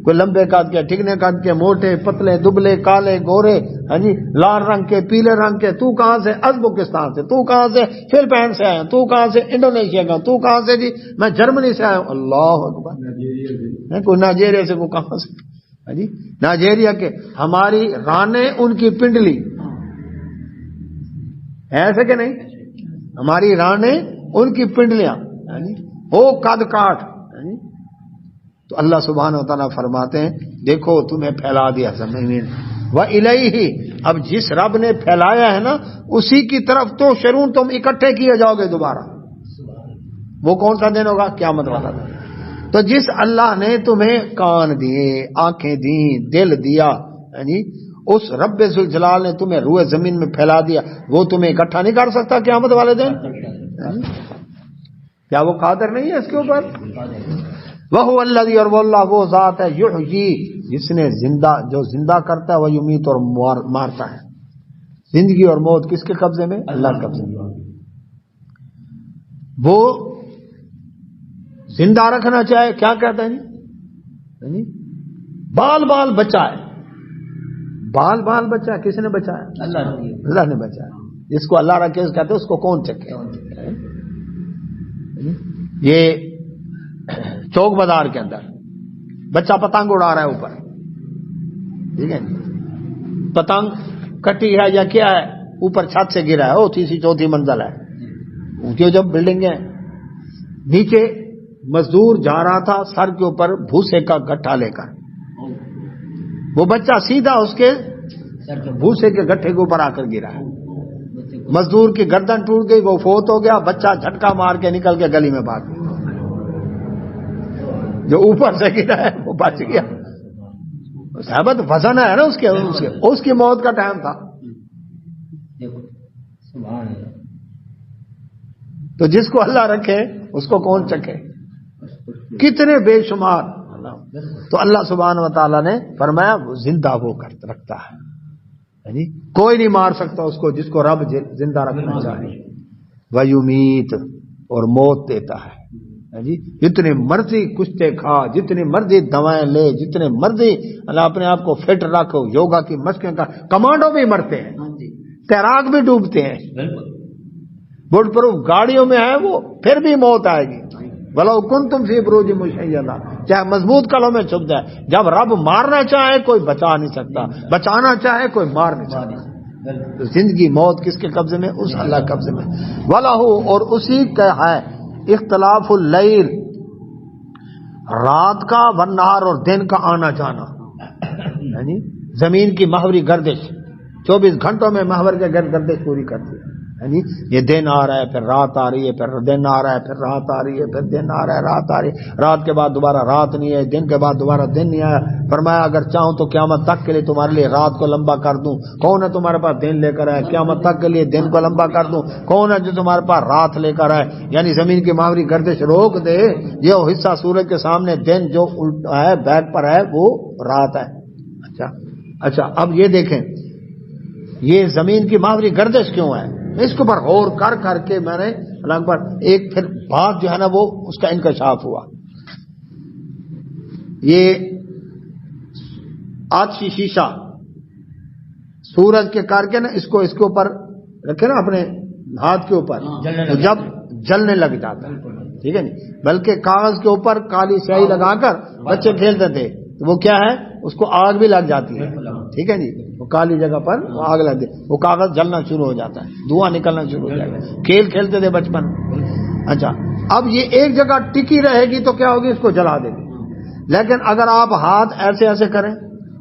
کوئی لمبے قد کے, ٹھیکنے قد کے, موٹے پتلے, دبلے, کالے, گورے, لال رنگ کے, پیلے رنگ کے. تو کہاں سے؟ ازبکستان سے. تو کہاں سے؟ فلپائن سے آیا. تو کہاں سے؟ انڈونیشیا کا. تو کہاں سے؟ جی میں جرمنی سے آیا ہوں. اللہ اکبر. کوئی نائجیریا سے, کوئی کہاں سے, جی نائجیریا کے. ہماری رانیں ان کی پنڈلی, ایسے کہ نہیں, ہماری رانیں ان کی پنڈلیاں, وہ قد کاٹ. تو اللہ سبحانہ و تعالیٰ فرماتے ہیں دیکھو تمہیں پھیلا دیا زمین میں، وَإِلَيْهِ، اب جس رب نے پھیلایا ہے نا اسی کی طرف تو شرون تم اکٹھے کیے جاؤ گے دوبارہ۔ وہ کون سا دن ہوگا؟ قیامت والا دن۔ تو جس اللہ نے تمہیں کان دیے، آنکھیں دیں، دل دیا، یعنی اس رب ذوالجلال نے تمہیں روئے زمین میں پھیلا دیا، وہ تمہیں اکٹھا نہیں کر سکتا قیامت والے دن؟ کیا وہ قادر نہیں ہے اس کے اوپر؟ وَهُوَ الَّذِي، اور وہ اللہ وہ ذات ہے، یحیی، جس نے جو زندہ کرتا ہے، وہ یمیت اور مارتا ہے۔ زندگی اور موت کس کے قبضے میں؟ اللہ کے قبضے میں۔ وہ زندہ رکھنا چاہے، کیا کہتا ہے؟ بال بال بچائے، بال بال بچائے، کس نے بچایا؟ اللہ نے بچایا۔ جس کو اللہ رکھے کہتے ہیں اس کو کون چکے؟ یہ چوک بازار کے اندر بچہ پتنگ اڑا رہا ہے اوپر، ٹھیک ہے، پتنگ کٹی ہے یا کیا ہے، اوپر چھت سے گرا ہے، وہ تیسری چوتھی منزل ہے، اونچی جب بلڈنگ ہے، نیچے مزدور جا رہا تھا سر کے اوپر بھوسے کا گٹھا لے کر، وہ بچہ سیدھا اس کے بھوسے کے گٹھے کے اوپر آ کر گرا ہے، مزدور کی گردن ٹوٹ گئی، وہ فوت ہو گیا، بچہ جھٹکا مار کے نکل کے گلی میں بھاگ گیا، جو اوپر سے گرا ہے وہ بچ گیا۔ صحابت وزن ہے نا اس کی موت کا ٹائم تھا۔ تو جس کو اللہ رکھے اس کو کون چکے؟ کتنے بے شمار۔ تو اللہ سبحانہ و تعالیٰ نے فرمایا زندہ وہ رکھتا ہے، یعنی کوئی نہیں مار سکتا اس کو جس کو رب زندہ رکھنا چاہے۔ وَيُمِيتُ، اور موت دیتا ہے، جی جتنے مرضی کشتے کھا، جتنی مرضی دوائیں لے، جتنے مرضی اللہ اپنے آپ کو فٹ رکھو، یوگا کی مشقیں کا، کمانڈو بھی مرتے ہیں، تیراک بھی ڈوبتے ہیں، بلٹ پروف گاڑیوں میں ہے وہ، پھر بھی موت آئے گی۔ وَلَوْ كُنْتُمْ فِي بُرُوجٍ مُشَيَّدَةٍ، چاہے مضبوط قلعوں میں چھپ جائے، جب رب مارنا چاہے کوئی بچا نہیں سکتا، بچانا چاہے کوئی مار نہیں سکتا۔ زندگی موت کس کے قبضے میں؟ اس اللہ کے قبضے میں۔ وَلَهُ، اور اسی کا ہے اختلاف اللیل، رات کا، والنہار، اور دن کا آنا جانا، یعنی زمین کی محوری گردش 24 گھنٹوں میں محور کے گرد گردش پوری کرتی ہے، یعنی یہ دن آ رہا ہے پھر رات آ رہی ہے، پھر دن آ رہا ہے پھر رات آ رہی ہے، پھر دن آ رہا ہے رات آ رہی ہے، رات کے بعد دوبارہ رات نہیں ہے، دن کے بعد دوبارہ دن نہیں آیا۔ فرمایا اگر چاہوں تو قیامت تک کے لیے تمہارے لیے رات کو لمبا کر دوں۔ کون ہے تمہارے پاس دن لے کر آئے؟ قیامت تک کے لیے دن کو لمبا کر دوں۔ کون ہے جو تمہارے پاس رات لے کر آئے؟ یعنی زمین کی محوری گردش روک دے، یہ حصہ سورج کے سامنے دن جو الٹا ہے بیک پر ہے وہ رات ہے۔ اچھا اب یہ دیکھیں یہ زمین کی محوری گردش کیوں ہے، اس کے اوپر غور کر کر کے میں نے اللہ اکبر ایک پھر بات جو ہے نا وہ اس کا انکشاف ہوا۔ یہ آتشی شیشہ سورج کے کر کے نا اس کے اوپر رکھے نا اپنے ہاتھ کے اوپر، تو جب جلنے لگ جاتا ہے، ٹھیک ہے نہیں، بلکہ کاغذ کے اوپر کالی سیاہی لگا کر بچے کھیلتے تھے، تو وہ کیا ہے اس کو آگ بھی لگ جاتی ہے، ٹھیک ہے نہیں، وہ کالی جگہ پر وہ آگ لگ جاتی ہے، وہ کاغذ جلنا شروع ہو جاتا ہے، دھواں نکلنا شروع ہو جائے گا، کھیل کھیلتے تھے بچپن۔ اچھا اب یہ ایک جگہ ٹکی رہے گی تو کیا ہوگی، اس کو جلا دے گی، لیکن اگر آپ ہاتھ ایسے ایسے کریں،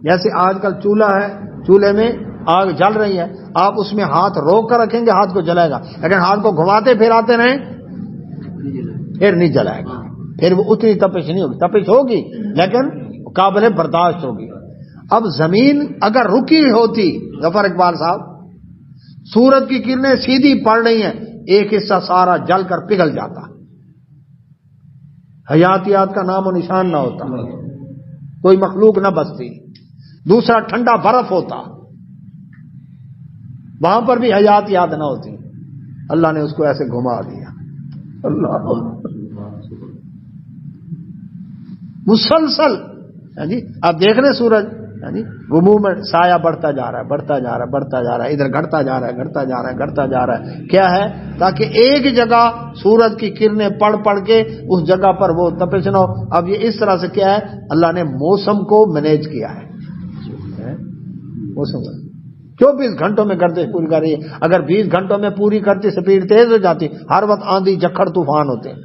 جیسے آج کل چولہا ہے، چولہے میں آگ جل رہی ہے، آپ اس میں ہاتھ روک کر رکھیں گے ہاتھ کو جلائے گا، لیکن ہاتھ کو گھماتے پھراتے رہیں پھر نہیں جلائے گا، پھر وہ اتنی تپش نہیں ہوگی، تپش ہوگی لیکن قابل برداشت ہوگی۔ اب زمین اگر رکی ہوتی، ظفر اقبال صاحب، سورج کی کرنیں سیدھی پڑ رہی ہیں، ایک حصہ سارا جل کر پگھل جاتا، حیاتیات کا نام و نشان نہ ہوتا، کوئی مخلوق نہ بستی، دوسرا ٹھنڈا برف ہوتا، وہاں پر بھی حیاتیات نہ ہوتی، اللہ نے اس کو ایسے گھما دیا، اللہ مسلسل جی آپ دیکھ رہے سورج وہ منہ میں سایہ بڑھتا جا رہا ہے، بڑھتا جا رہا ہے، بڑھتا جا رہا ہے، ادھر گھٹتا جا رہا ہے، گھٹتا جا رہا ہے، گھٹتا جا رہا ہے، کیا ہے تاکہ ایک جگہ سورج کی کرنیں پڑ کے اس جگہ پر وہ تپش نہ ہو۔ اب یہ اس طرح سے کیا ہے، اللہ نے موسم کو مینیج کیا ہے، موسم 24 گھنٹوں میں گردش پوری کر رہی ہے، اگر 20 گھنٹوں میں پوری کرتی سپیڈ تیز ہو جاتی، ہر وقت آندھی جکڑ طوفان ہوتے ہیں،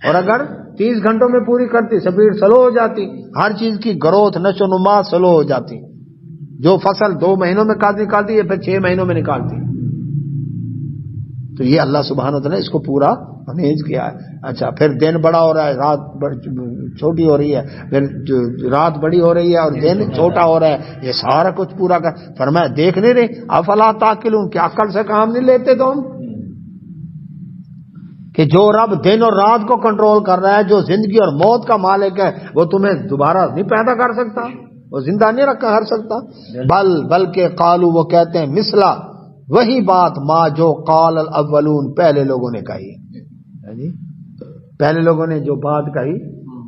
اور اگر 30 گھنٹوں میں پوری کرتی سپیڈ سلو ہو جاتی، ہر چیز کی گروتھ نشو و نما سلو ہو جاتی. جو فصل 2 مہینوں میں نکالتی ہے پھر 6 مہینوں میں نکالتی. تو یہ اللہ سبحانہ وتعالی نے اس کو پورا مینیج کیا ہے. اچھا پھر دن بڑا ہو رہا ہے، رات چھوٹی ہو رہی ہے، پھر رات بڑی ہو رہی ہے اور دن چھوٹا ہو رہا ہے، یہ سارا کچھ پورا کر. فرمایا دیکھ نہیں رہے افلا تعقلون، کیا عقل سے کام نہیں لیتے تم؟ کہ جو رب دن اور رات کو کنٹرول کر رہا ہے، جو زندگی اور موت کا مالک ہے، وہ تمہیں دوبارہ نہیں پیدا کر سکتا، وہ زندہ نہیں رکھا کر سکتا. بلکہ قالو، وہ کہتے ہیں مثلا، وہی بات ما جو قال الاولون، پہلے لوگوں نے کہی. پہلے لوگوں نے جو بات کہی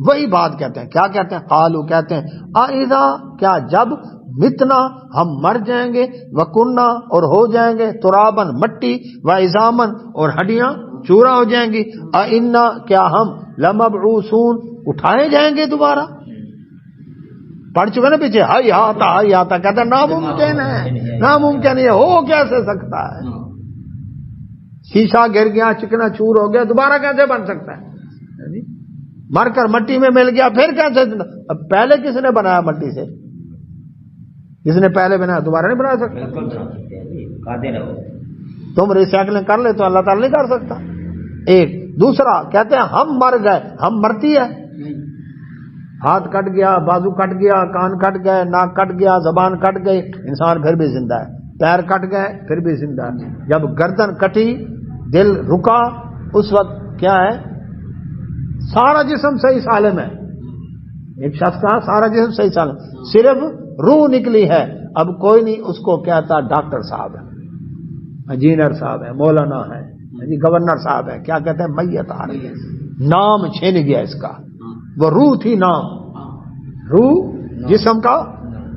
وہی بات کہتے ہیں. کیا کہتے ہیں؟ قالو، کہتے ہیں اذا، کیا جب متنا، ہم مر جائیں گے، وکننا، اور ہو جائیں گے، ترابن، مٹی، وعظامن، اور ہڈیاں چورا ہو جائیں گی، انا، کیا ہم لمبعوثون، اٹھائے جائیں گے دوبارہ. پڑھ چکے نا پیچھے، ہائی آتا کہتا ہے ناممکن ہے، ناممکن ہے، ہو کیسے سکتا ہے؟ شیشہ گر گیا، چکنا چور ہو گیا، دوبارہ کیسے بن سکتا ہے؟ مر کر مٹی میں مل گیا پھر کیسے؟ اب پہلے کس نے بنایا مٹی سے؟ جس نے پہلے بنایا دوبارہ نہیں بنا سکتا. تم ریسائکلنگ کر لے تو اللہ تعالیٰ نہیں کر سکتا. ایک دوسرا کہتے ہیں ہم مر گئے، ہم مرتی ہے، ہاتھ کٹ گیا، بازو کٹ گیا، کان کٹ گئے، ناک کٹ گیا، زبان کٹ گئی، انسان پھر بھی زندہ ہے. پیر کٹ گئے پھر بھی زندہ ہے. جب گردن کٹی، دل رکا، اس وقت کیا ہے؟ سارا جسم صحیح سالم ہے. ایک شخص کا سارا جسم صحیح سالم، صرف روح نکلی ہے. اب کوئی نہیں اس کو کہتا ڈاکٹر صاحب ہے، انجینئر صاحب ہے، مولانا ہے، گورنر صاحب ہے، کیا کہتے ہیں؟ میت آ رہی ہے. نام چھین گیا اس کا، وہ روح تھی نام. روح جسم کا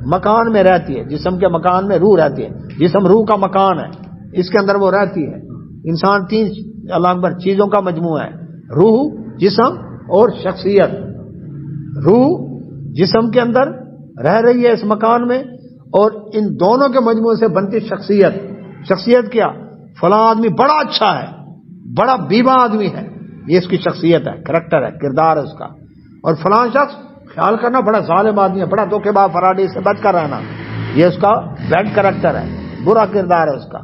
مکان میں رہتی ہے، جسم کے مکان میں روح رہتی ہے. جسم روح کا مکان ہے، اس کے اندر وہ رہتی ہے. انسان 3 اللہ اکبر چیزوں کا مجموعہ ہے، روح، جسم اور شخصیت. روح جسم کے اندر رہ رہی ہے اس مکان میں، اور ان دونوں کے مجموعے سے بنتی شخصیت. شخصیت کیا؟ فلاں آدمی بڑا اچھا ہے، بڑا بیوہ آدمی ہے، یہ اس کی شخصیت ہے، کریکٹر ہے، کردار ہے اس کا. اور فلاں شخص خیال کرنا بڑا ظالم آدمی ہے، بڑا دھوکے باز، فراڈی سے بچ کر رہنا، یہ اس کا بیڈ کریکٹر ہے، برا کردار ہے اس کا.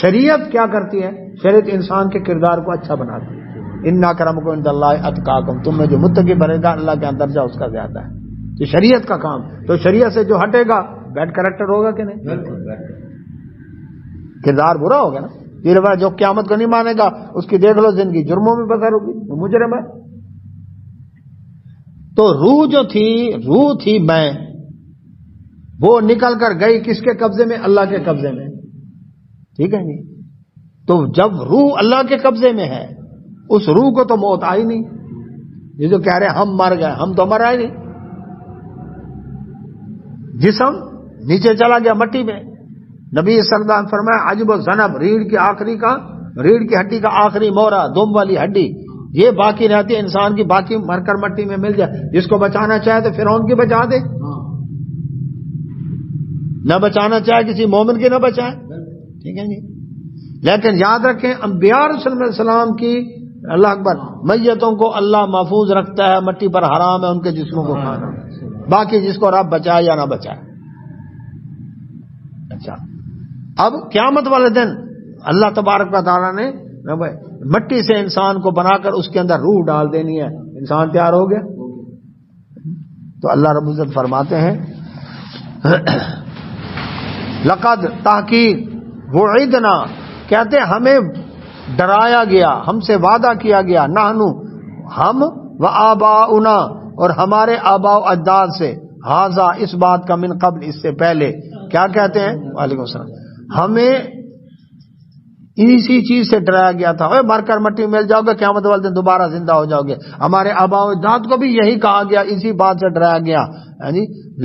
شریعت کیا کرتی ہے؟ شریعت انسان کے کردار کو اچھا بناتی ہے. ان اکرمکم عند اللہ اتقاکم، تم میں جو متقی بنے گا اللہ کے اندر درجہ اس کا زیادہ ہے. تو شریعت کا کام. تو شریعت سے جو ہٹے گا بیڈ کریکٹر ہوگا کہ نہیں؟ کردار برا ہوگا نا. یہ جو قیامت کو نہیں مانے گا اس کی دیکھ لو زندگی جرموں میں بسر ہوگی، وہ مجرم ہے. تو روح جو تھی، روح تھی میں، وہ نکل کر گئی کس کے قبضے میں؟ اللہ کے قبضے میں. ٹھیک ہے نہیں؟ تو جب روح اللہ کے قبضے میں ہے، اس روح کو تو موت آئی نہیں. یہ جو کہہ رہے ہیں ہم مر گئے، ہم تو مر آئے نہیں. جسم نیچے چلا گیا مٹی میں. نبی صلی اللہ علیہ وسلم فرمایا عجب و ذنب، ریڑھ کی ہڈی کا آخری مورا، دم والی ہڈی، یہ باقی رہتی ہے انسان کی، باقی مر کر مٹی میں مل جائے. جس کو بچانا چاہے تو فرعون کی بچا دے، نہ بچانا چاہے کسی مومن کی نہ بچائے. ٹھیک ہے جی. لیکن یاد رکھیں انبیاء رسول اللہ علیہ السلام کی، اللہ اکبر، میتوں کو اللہ محفوظ رکھتا ہے، مٹی پر حرام ہے ان کے جسموں کو کھانا. باقی جس کو رب بچائے یا نہ بچائے. اچھا اب قیامت والے دن اللہ تبارک و تعالیٰ نے مٹی سے انسان کو بنا کر اس کے اندر روح ڈال دینی ہے. انسان تیار ہو گیا. تو اللہ رب العزت فرماتے ہیں لقد، تحقیق، وعدنا، کہتے ہیں ہمیں ڈرایا گیا، ہم سے وعدہ کیا گیا، نحنو، ہم، و آباؤنا، اور ہمارے آباء و اجداد سے، ہاذا، اس بات کا، من قبل، اس سے پہلے. کیا کہتے ہیں؟ وعلیکم السلام. ہمیں اسی چیز سے ڈرایا گیا تھا، مر کر مٹی مل جاؤ گے، قیامت والے دن دوبارہ زندہ ہو جاؤ گے. ہمارے آباء و اجداد کو بھی یہی کہا گیا، اسی بات سے ڈرایا گیا.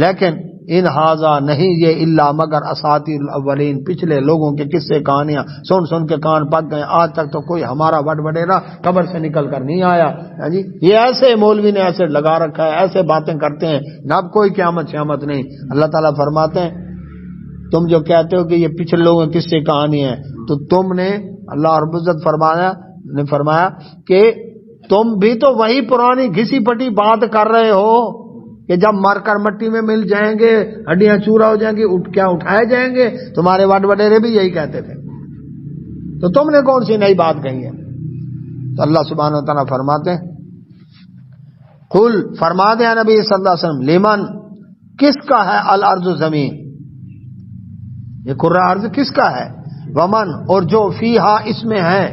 لیکن ان ہاذا، نہیں یہ، الا، مگر، اساطیر الاولین، پچھلے لوگوں کے قصے کہانیاں سن سن کے کان پک گئے. آج تک تو کوئی ہمارا وڈ وڈیرا قبر سے نکل کر نہیں آیا. یہ ایسے مولوی نے ایسے لگا رکھا ہے، ایسے باتیں کرتے ہیں نہ، اب کوئی قیامت شیامت نہیں. اللہ تعالیٰ فرماتے ہیں تم جو کہتے ہو کہ یہ پچھلے لوگوں کی قصے کہانی ہے، تو تم نے، اللہ رب العزت فرمایا کہ تم بھی تو وہی پرانی گھسی پٹی بات کر رہے ہو کہ جب مر کر مٹی میں مل جائیں گے ہڈیاں چورا ہو جائیں گی کیا اٹھائے جائیں گے؟ تمہارے وڈیرے بھی یہی کہتے تھے، تو تم نے کون سی نئی بات کہی ہے؟ تو اللہ سبحانہ و تعالیٰ فرماتے ہیں قل فرما دے نبی صلی اللہ علیہ وسلم لمن کس کا ہے الارض زمین، یہ کرہ ارض کس کا ہے؟ ومن اور جو فیہا اس میں ہے،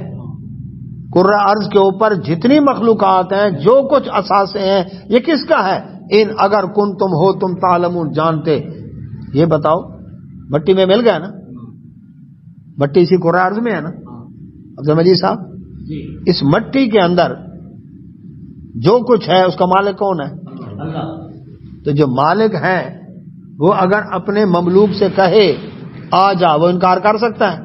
کرہ ارض کے اوپر جتنی مخلوقات ہیں جو کچھ اثاثے ہیں یہ کس کا ہے؟ ان اگر کن تم ہو تم تعلمون جانتے، یہ بتاؤ مٹی میں مل گیا نا، مٹی اسی کرہ ارض میں ہے نا عبد المجید صاحب، اس مٹی کے اندر جو کچھ ہے اس کا مالک کون ہے؟ اللہ۔ تو جو مالک ہے وہ اگر اپنے مملوک سے کہے آ جا، وہ انکار کر سکتا ہے؟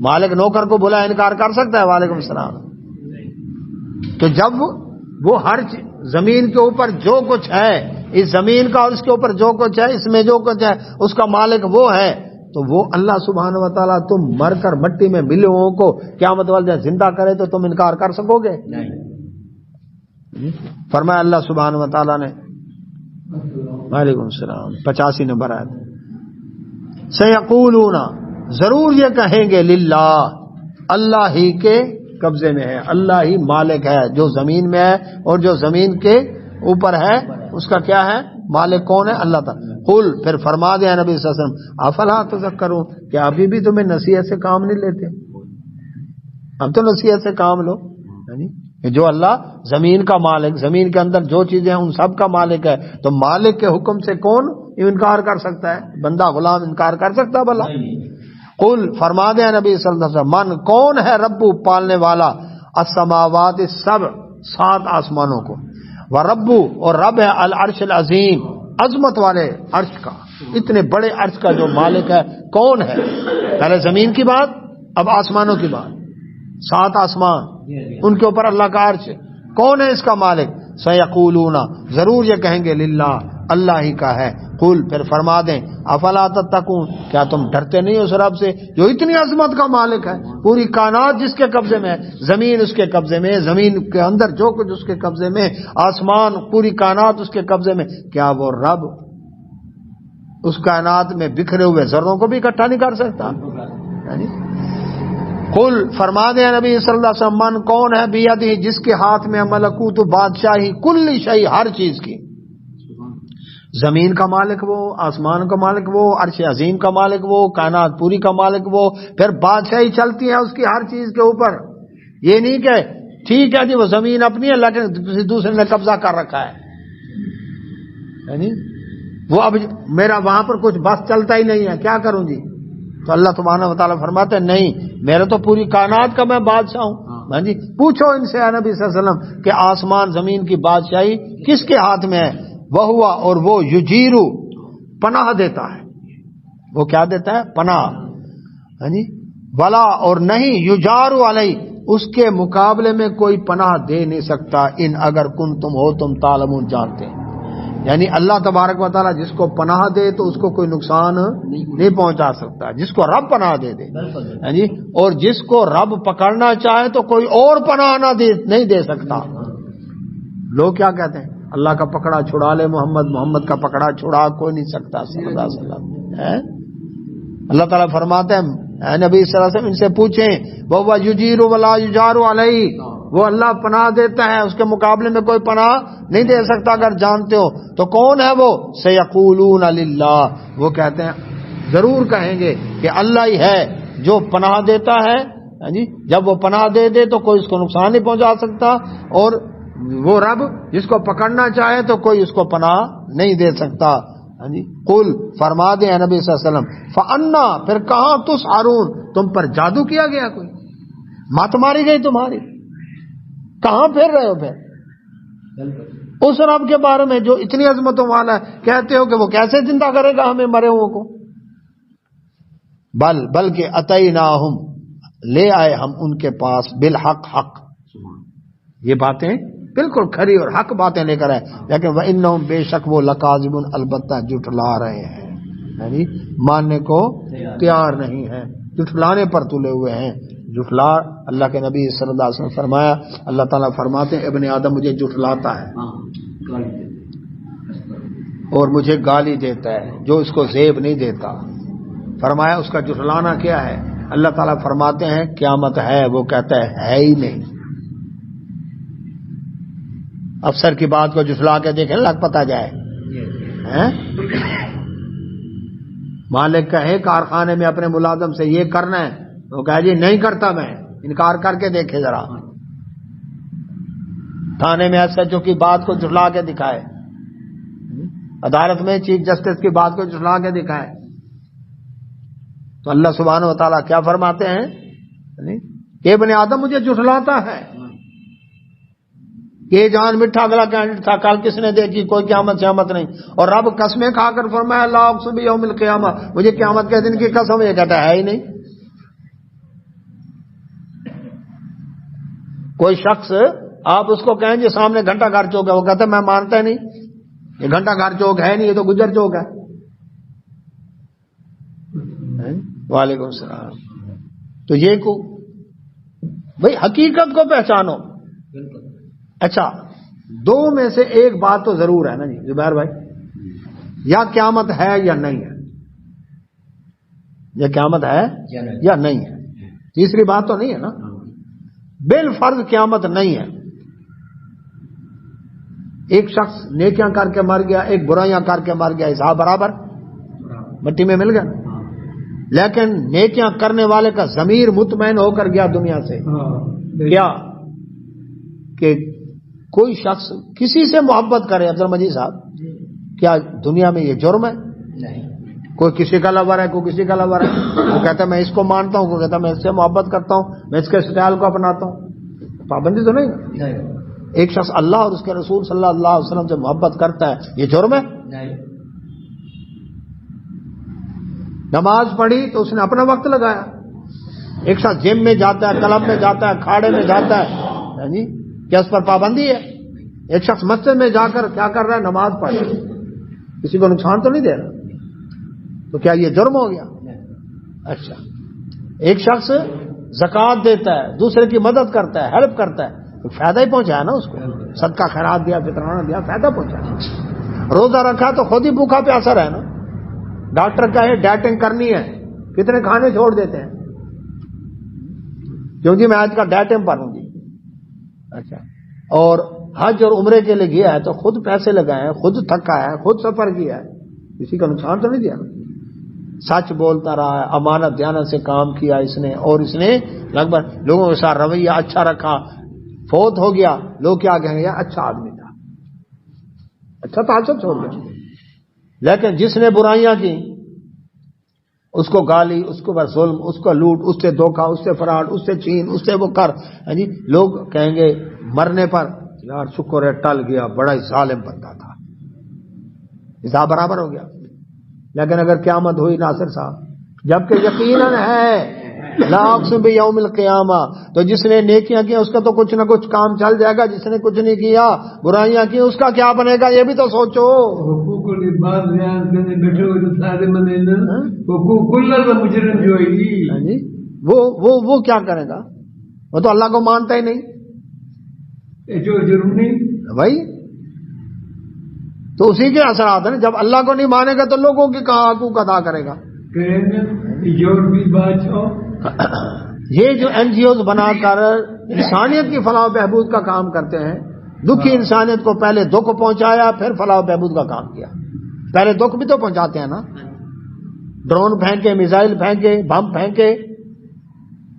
مالک نوکر کو بلا انکار کر سکتا ہے؟ وعلیکم السلام۔ تو جب وہ ہر زمین کے اوپر جو کچھ ہے، اس زمین کا اور اس کے اوپر جو کچھ ہے، اس میں جو کچھ ہے اس کا مالک وہ ہے، تو وہ اللہ سبحانہ و تعالیٰ تم مر کر مٹی میں ملے ہوں کو قیامت والے دن زندہ کرے تو تم انکار کر سکو گے؟ فرمایا اللہ سبحانہ و تعالیٰ نے، وعلیکم السلام، 85 نمبر آیت، سیقولون ضرور یہ کہیں گے للہ اللہ ہی کے قبضے میں ہے، اللہ ہی مالک ہے، جو زمین میں ہے اور جو زمین کے اوپر ہے اس کا کیا ہے مالک؟ کون ہے؟ اللہ تعالیٰ۔ قل پھر فرما دیا نبی صلی اللہ علیہ وسلم افلا تذکرون، کہ ابھی بھی تمہیں نصیحت سے کام نہیں لیتے؟ اب تو نصیحت سے کام لو، جو اللہ زمین کا مالک، زمین کے اندر جو چیزیں ہیں ان سب کا مالک ہے، تو مالک کے حکم سے کون انکار کر سکتا ہے؟ بندہ غلام انکار کر سکتا ہے بھلا؟ قل فرما دیا نبی صلی اللہ علیہ وسلم من کون ہے ربو پالنے والا السماوات السبع 7 آسمانوں کو، وربو اور رب ہے العرش العظیم عظمت والے عرش کا، اتنے بڑے عرش کا جو مالک ہے کون ہے؟ پہلے زمین کی بات، اب آسمانوں کی بات، 7 آسمان ان کے اوپر اللہ کا عرش، کون ہے اس کا مالک؟ سیقولون ضرور یہ کہیں گے للہ اللہ ہی کا ہے۔ قل پھر فرما دیں افلا تتقون، کیا تم ڈرتے نہیں اس رب سے جو اتنی عظمت کا مالک ہے، پوری کائنات جس کے قبضے میں ہے، زمین اس کے قبضے میں، زمین کے اندر جو کچھ اس کے قبضے میں، آسمان پوری کائنات اس کے قبضے میں، کیا وہ رب اس کائنات میں بکھرے ہوئے ذروں کو بھی اکٹھا نہیں کر سکتا؟ قل فرما دے نبی صلی اللہ علیہ وسلم من کون ہے بیدہ جس کے ہاتھ میں ملکوت بادشاہی کل شیء ہر چیز کی، زمین کا مالک وہ، آسمان کا مالک وہ، عرش عظیم کا مالک وہ، کائنات پوری کا مالک وہ، پھر بادشاہی چلتی ہے اس کی ہر چیز کے اوپر، یہ نہیں کہ ٹھیک ہے جی وہ زمین اپنی ہے لیکن کسی دوسرے نے قبضہ کر رکھا ہے، یعنی وہ اب میرا وہاں پر کچھ بس چلتا ہی نہیں ہے کیا کروں جی؟ تو اللہ سبحانہ و تعالیٰ فرماتے ہیں نہیں، میرا تو پوری کائنات کا میں بادشاہ ہوں۔ ہاں جی پوچھو ان سے نبی صلی اللہ علیہ وسلم کہ آسمان زمین کی بادشاہی کس کے ہاتھ میں ہے؟ وہ ہوا اور وہ یجیرو پناہ دیتا ہے، وہ کیا دیتا ہے؟ پناہ، ہاں جی ولا اور نہیں یجارو علیہ اس کے مقابلے میں کوئی پناہ دے نہیں سکتا، ان اگر کن تم ہو تم تعلمون جانتے ہیں، یعنی اللہ تبارک و تعالیٰ جس کو پناہ دے تو اس کو کوئی نقصان نہیں پہنچا سکتا، جس کو رب پناہ دے دے، ہاں جی اور جس کو رب پکڑنا چاہے تو کوئی اور پناہ نہیں دے سکتا۔ لوگ کیا کہتے ہیں؟ اللہ کا پکڑا چھڑا لے محمد، محمد کا پکڑا چھڑا کوئی نہیں سکتا صلی اللہ علیہ وسلم۔ اللہ تعالیٰ فرماتے ہیں اے نبی صلی اللہ علیہ وسلم ان سے پوچھیں وہ یجیر ولا یجار علیہ، وہ اللہ پناہ دیتا ہے اس کے مقابلے میں کوئی پناہ نہیں دے سکتا، اگر جانتے ہو تو کون ہے وہ؟ سیقولون للہ، وہ کہتے ہیں ضرور کہیں گے کہ اللہ ہی ہے جو پناہ دیتا ہے، جی جب وہ پناہ دے دے تو کوئی اس کو نقصان نہیں پہنچا سکتا، اور وہ رب جس کو پکڑنا چاہے تو کوئی اس کو پناہ نہیں دے سکتا۔ جی قل فرما دے نبی صلی اللہ علیہ وسلم فانا پھر کہاں تسحرون تم پر جادو کیا گیا، کوئی مت ماری گئی تمہاری، کہاں پھر رہے ہو پھر اس رب کے بارے میں جو اتنی عظمتوں والا ہے، کہتے ہو کہ وہ کیسے زندہ کرے گا ہمیں مرے ہوئے کو؟ بلکہ اتیناہم لے آئے ہم ان کے پاس بالحق حق، یہ باتیں بالکل کھری اور حق باتیں لے کر آئے، لیکن وَإِنَّهُمْ بے شک وہ لَكَاذِبُونَ البتہ جھٹلا رہے ہیں، یعنی ماننے کو تیار نہیں ہیں، جھٹلانے پر تلے ہوئے ہیں، جھٹلا اللہ کے نبی صلی اللہ علیہ وسلم فرمایا، اللہ تعالیٰ فرماتے ہیں ابن آدم مجھے جھٹلاتا ہے اور مجھے گالی دیتا ہے جو اس کو زیب نہیں دیتا. فرمایا اس کا جھٹلانا کیا ہے؟ اللہ تعالیٰ فرماتے ہیں قیامت ہے، وہ کہتا ہے ہی نہیں. افسر کی بات کو جھٹلا کے دیکھیں لگ پتہ جائے. مالک کہے کارخانے میں اپنے ملازم سے یہ کرنا ہے، وہ کہے جی نہیں کرتا میں، انکار کر کے دیکھے ذرا. تھانے میں ایس ایچ او کی بات کو جھٹلا کے دکھائے، عدالت میں چیف جسٹس کی بات کو جھٹلا کے دکھائے. تو اللہ سبحانہ و تعالیٰ کیا فرماتے ہیں کہ ابن آدم مجھے جھٹلاتا ہے. یہ جان میٹھا گلا کینڈیڈیٹ تھا، کل کس نے دیکھی؟ کوئی قیامت شیامت نہیں. اور رب قسمیں کھا کر فرمایا لا اقسم بیوم القیامہ، مجھے قیامت کے دن کی قسم. یہ کہتا ہے ہی نہیں. کوئی شخص آپ اس کو کہیں گے سامنے گھنٹہ گھر چوک ہے، وہ کہتا ہے میں مانتا ہی نہیں، یہ گھنٹہ گھر چوک ہے نہیں، یہ تو گجر چوک ہے. وعلیکم السلام. تو یہ کو بھائی حقیقت کو پہچانو. اچھا دو میں سے ایک بات تو ضرور ہے نا جی زبیر بھائی، یا قیامت ہے یا نہیں ہے، یا قیامت ہے یا نہیں ہے. تیسری بات تو نہیں ہے نا. بالفرض قیامت نہیں ہے. ایک شخص نیکیاں کر کے مر گیا، ایک برائیاں کر کے مر گیا، حساب برابر مٹی میں مل گیا. لیکن نیکیاں کرنے والے کا ضمیر مطمئن ہو کر گیا دنیا سے. کیا کہ کوئی شخص کسی سے محبت کرے، عبد المجید صاحب، کیا دنیا میں یہ جرم ہے؟ کوئی کسی کا لور ہے، کوئی کسی کا لور ہے، وہ کہتا ہے میں اس کو مانتا ہوں، کوئی کہتا ہے میں اس سے محبت کرتا ہوں، میں اس کے اسٹائل کو اپناتا ہوں. پابندی تو نہیں. ایک شخص اللہ اور اس کے رسول صلی اللہ علیہ وسلم سے محبت کرتا ہے، یہ جرم ہے؟ نماز پڑھی تو اس نے اپنا وقت لگایا. ایک شخص جم میں جاتا ہے، کلب میں جاتا ہے، کھاڑے میں جاتا ہے، جی کیا اس پر پابندی ہے؟ ایک شخص مسجد میں جا کر کیا کر رہا ہے؟ نماز پڑھ رہا ہے، کسی کو نقصان تو نہیں دے رہا، تو کیا یہ جرم ہو گیا؟ اچھا ایک شخص زکوٰۃ دیتا ہے، دوسرے کی مدد کرتا ہے، ہیلپ کرتا ہے، تو فائدہ ہی پہنچایا نا اس کو. صدقہ خیرات دیا، فطرانہ دیا، فائدہ پہنچایا. روزہ رکھا تو خود ہی بھوکا پیاسا رہے نا. ڈاکٹر کہے ڈائٹنگ کرنی ہے، کتنے کھانے چھوڑ دیتے ہیں کیوں جی میں آج کا ڈائٹنگ پر ہوں جی. اچھا اور حج اور عمرے کے لیے گیا ہے تو خود پیسے لگائے ہیں، خود تھکا ہے، خود سفر کیا ہے، کسی کا نقصان تو نہیں دیا. سچ بولتا رہا ہے، امانت دیانت سے کام کیا اس نے، اور اس نے لگ بھگ لوگوں کے ساتھ رویہ اچھا رکھا. فوت ہو گیا، لوگ کیا کہیں گے؟ اچھا آدمی تھا، اچھا تعصب چھوڑ گیا. لیکن جس نے برائیاں کی اس کو گالی، اس کو بس ظلم، اس کو لوٹ، اس سے دھوکہ، اس سے فراڈ، اس سے چھین، اس سے وہ کر، جی لوگ کہیں گے مرنے پر یار شکر ہے ٹل گیا، بڑا ہی ظالم بندہ تھا، حساب برابر ہو گیا. لیکن اگر قیامت ہوئی ناصر صاحب، جبکہ یقیناً ہے لا اقسم بیوم القیامہ، تو جس نے نیکیاں کی اس کا تو کچھ نہ کچھ کام چل جائے گا، جس نے کچھ نہیں کیا برائیاں کی اس کا کیا بنے گا یہ بھی تو سوچو. وہ کیا کرے گا؟ وہ تو اللہ کو مانتا ہی نہیں بھائی. تو اسی کے اثرات ہیں. جب اللہ کو نہیں مانے گا تو لوگوں کی کہاں حقوق ادا کرے گا؟ یہ جو این جی اوز بنا کر انسانیت کی فلاح و بہبود کا کام کرتے ہیں، دکھی انسانیت کو پہلے دکھ پہنچایا، پھر فلاح و بہبود کا کام کیا. پہلے دکھ بھی تو پہنچاتے ہیں نا، ڈرون پھینکے، میزائل پھینکے، بم پھینکے،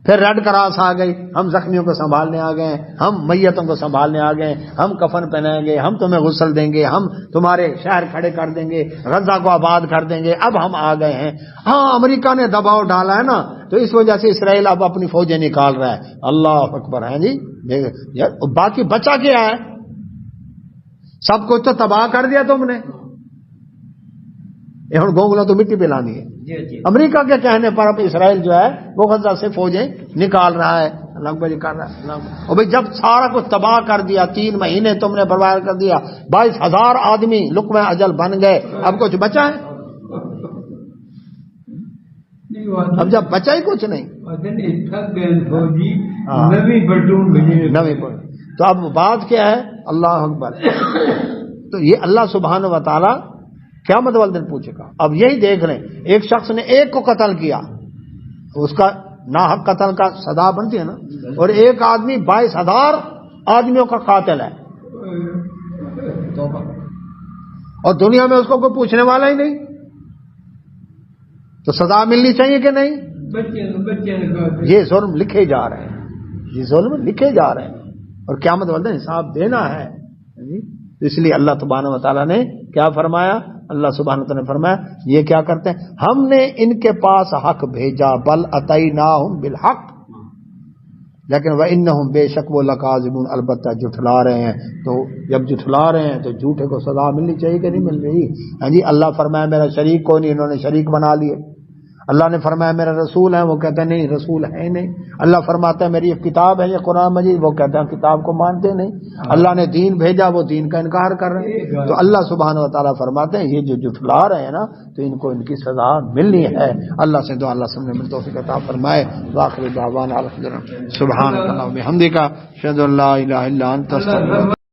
پھر ریڈ کراس آ گئی، ہم زخمیوں کو سنبھالنے آ گئے، ہم میتوں کو سنبھالنے آ گئے، ہم کفن پہنائیں گے، ہم تمہیں غسل دیں گے، ہم تمہارے شہر کھڑے کر دیں گے، غزہ کو آباد کر دیں گے. اب ہم آ گئے ہیں. ہاں امریکہ نے دباؤ ڈالا ہے نا، تو اس وجہ سے اسرائیل اب اپنی فوجیں نکال رہا ہے. اللہ اکبر ہے جی. باقی بچا کیا ہے؟ سب کچھ تو تباہ کر دیا تم نے. یہ گونگلا تو مٹی پہ لانی ہے. امریکہ کے کہنے پر اب اسرائیل جو ہے وہ غزہ سے فوجیں نکال رہا ہے. اللہ بھائی کر رہا ہے. اور بھائی جب سارا کچھ تباہ کر دیا، 3 مہینے تم نے برباد کر دیا، 22,000 آدمی لقمہ اجل بن گئے، اب کچھ بچا ہے؟ اب جب بچا ہی کچھ نہیں. نویں پڑھ. تو اب بات کیا ہے؟ اللہ اکبر. تو یہ اللہ سبحانہ و تعالی قیامت والے دن پوچھے گا. اب یہی دیکھ لیں، ایک شخص نے ایک کو قتل کیا، اس کا ناحق قتل کا سزا بنتی ہے نا، اور ایک آدمی 22,000 آدمیوں کا قاتل ہے، اور دنیا میں اس کو کوئی پوچھنے والا ہی نہیں، تو سزا ملنی چاہیے کہ نہیں؟ یہ ظلم لکھے جا رہے ہیں، یہ ظلم لکھے جا رہے ہیں، اور قیامت والے دن حساب دینا ہے. اس لیے اللہ سبحانہ و تعالیٰ نے کیا فرمایا؟ اللہ سبحانہ و تعالیٰ نے فرمایا یہ کیا کرتے ہیں؟ ہم نے ان کے پاس حق بھیجا، بل اتیناہم بالحق، لیکن وانہم بے شک وہ لکاذبون، البتہ جھٹلا رہے ہیں. تو جب جھٹلا رہے ہیں تو جھوٹے کو سزا ملنی چاہیے کہ نہیں مل رہی؟ ہاں جی. اللہ فرمایا میرا شریک کوئی نہیں، انہوں نے شریک بنا لیے. اللہ نے فرمایا میرا رسول ہے، وہ کہتے ہیں نہیں رسول ہے نہیں. اللہ فرماتا ہے میری ایک کتاب ہے یہ قرآن مجید، وہ کہتے ہیں کتاب کو مانتے نہیں. اللہ نے دین بھیجا، وہ دین کا انکار کر رہے ہیں. تو اللہ سبحانہ و تعالیٰ فرماتے ہیں یہ جو جھٹلا رہے ہیں نا، تو ان کو ان کی سزا ملنی ہے. اللہ سے دعا اللہ سب نے توفیق عطا فرمائے. وآخر دعوانا الحمدللہ سبحانک اللہم وبحمدک اشہد ان لا الہ الا انت استغفرک.